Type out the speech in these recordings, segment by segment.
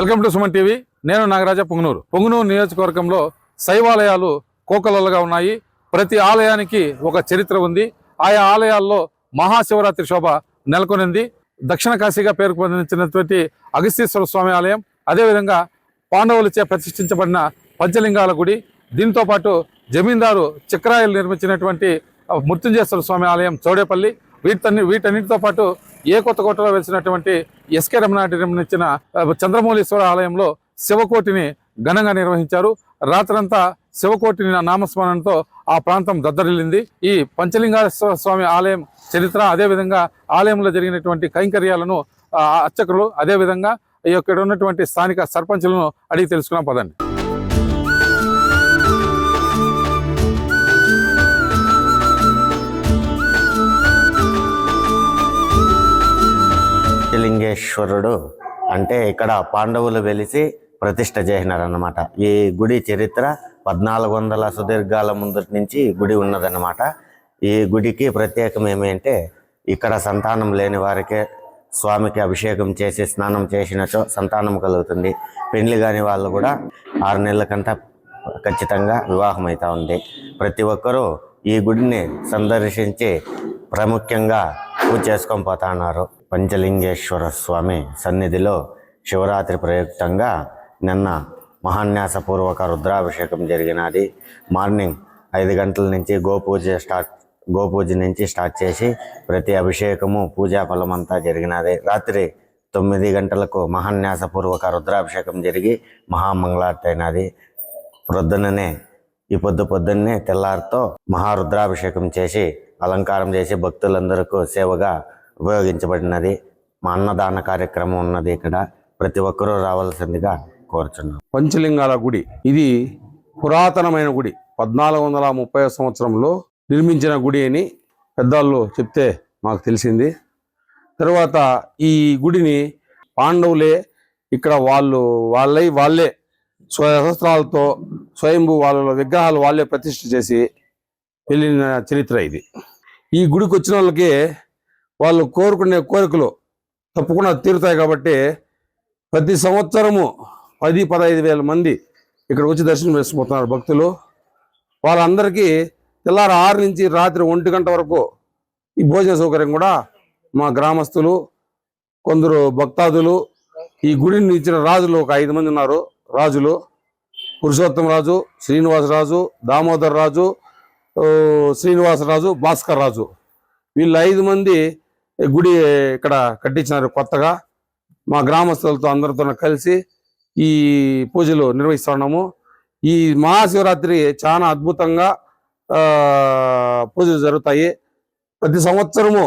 Welcome to Suman TV. నేను నాగరాజ పొంగునూరు నియోజకవర్గంలో శైవాలయాలు కోకొల్లలుగా ఉన్నాయి. ప్రతి ఆలయానికి ఒక చరిత్ర ఉంది. ఆయా ఆలయాల్లో మహాశివరాత్రి శోభ నెలకొనింది. దక్షిణ కాశీగా పేరుకు పొందినటువంటి అగస్తీశ్వర స్వామి ఆలయం, అదేవిధంగా పాండవులచే ప్రతిష్ఠించబడిన పంచలింగాల గుడి, దీంతో పాటు జమీందారు చక్రాయలు నిర్మించినటువంటి మృత్యుంజయేశ్వర స్వామి ఆలయం చౌడేపల్లి, వీటన్నిటితో పాటు ఏకొత్తకోటలో వెలిసినటువంటి ఎస్కే రమణారెడ్డి నిర్మించిన చంద్రమౌళీశ్వర ఆలయంలో శివకోటిని ఘనంగా నిర్వహించారు. రాత్రంతా శివకోటిని నామస్మరణతో ఆ ప్రాంతం దద్దరిల్లింది. ఈ పంచలింగేశ్వర స్వామి ఆలయం చరిత్ర, అదేవిధంగా ఆలయంలో జరిగినటువంటి కైంకర్యాలను అర్చకులు, అదేవిధంగా ఇక్కడ ఉన్నటువంటి స్థానిక సర్పంచులను అడిగి తెలుసుకున్నాం. పదండి. లింగేశ్వరుడు అంటే ఇక్కడ పాండవులు వెలిసి ప్రతిష్ట చేసినారన్నమాట. ఈ గుడి చరిత్ర 1400 సుదీర్ఘాల ముందు నుంచి గుడి ఉన్నదన్నమాట. ఈ గుడికి ప్రత్యేకం ఏమంటే ఇక్కడ సంతానం లేని వారికే స్వామికి అభిషేకం చేసి స్నానం చేసినచో సంతానం కలుగుతుంది. పెళ్లి కాని వాళ్ళు కూడా 6 నెలలకంతా ఖచ్చితంగా వివాహం అవుతా ఉంది. ప్రతి ఒక్కరూ ఈ గుడిని సందర్శించి ప్రాముఖ్యంగా పూజ చేసుకొని పోతా ఉన్నారు. పంచలింగేశ్వర స్వామి సన్నిధిలో శివరాత్రి ప్రయుక్తంగా నిన్న మహాన్యాసపూర్వక రుద్రాభిషేకం జరిగినది. మార్నింగ్ 5 గంటల నుంచి గోపూజ నుంచి స్టార్ట్ చేసి ప్రతి అభిషేకము పూజా ఫలమంతా జరిగినది. రాత్రి 9 గంటలకు మహాన్యాసపూర్వక రుద్రాభిషేకం జరిగి మహామంగళార్తి అయినది. ఈ పొద్దున్నే తెల్లారితో మహారుద్రాభిషేకం చేసి అలంకారం చేసి భక్తులందరికీ సేవగా ఉపయోగించబడినది. మా అన్నదాన కార్యక్రమం ఉన్నది. ఇక్కడ ప్రతి ఒక్కరూ రావాల్సిందిగా కోరుచున్నాం. పంచలింగాల గుడి ఇది పురాతనమైన గుడి. 1430 సంవత్సరంలో నిర్మించిన గుడి అని పెద్దవాళ్ళు చెప్తే మాకు తెలిసింది. తర్వాత ఈ గుడిని పాండవులే ఇక్కడ వాళ్ళే స్వహస్త్రాలతో స్వయంభూ వాళ్ళ విగ్రహాలు వాళ్ళే ప్రతిష్ఠ చేసి వెళ్ళిన చరిత్ర ఇది. ఈ గుడికి వచ్చిన వాళ్ళకి వాళ్ళు కోరుకునే కోరికలు తప్పకుండా తీరుతాయి. కాబట్టి ప్రతి సంవత్సరము 10-15 వేల మంది ఇక్కడ వచ్చి దర్శనం చేసుకుపోతున్నారు భక్తులు. వాళ్ళందరికీ తెల్లారి 6 నుంచి రాత్రి 1 గంట వరకు ఈ భోజన సౌకర్యం కూడా మా గ్రామస్తులు, కొందరు భక్తాదులు, ఈ గుడిని ఇచ్చిన రాజులు ఒక 5 మంది ఉన్నారు. రాజులు పురుషోత్తమ రాజు, శ్రీనివాసరాజు, దామోదర్ రాజు, శ్రీనివాసరాజు, భాస్కర్ రాజు, వీళ్ళు 5 మంది గుడి ఇక్కడ కట్టించినారు కొత్తగా. మా గ్రామస్తులతో అందరితో కలిసి ఈ పూజలు నిర్వహిస్తున్నాము. ఈ మహాశివరాత్రి చాలా అద్భుతంగా పూజలు జరుగుతాయి. ప్రతి సంవత్సరము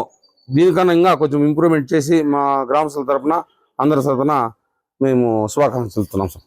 దీనికన్నా ఇంకా కొంచెం ఇంప్రూవ్మెంట్ చేసి మా గ్రామస్తుల తరఫున అందరి తరఫున మేము శుభాకాంక్షలు తెలుపుతున్నాం సార్.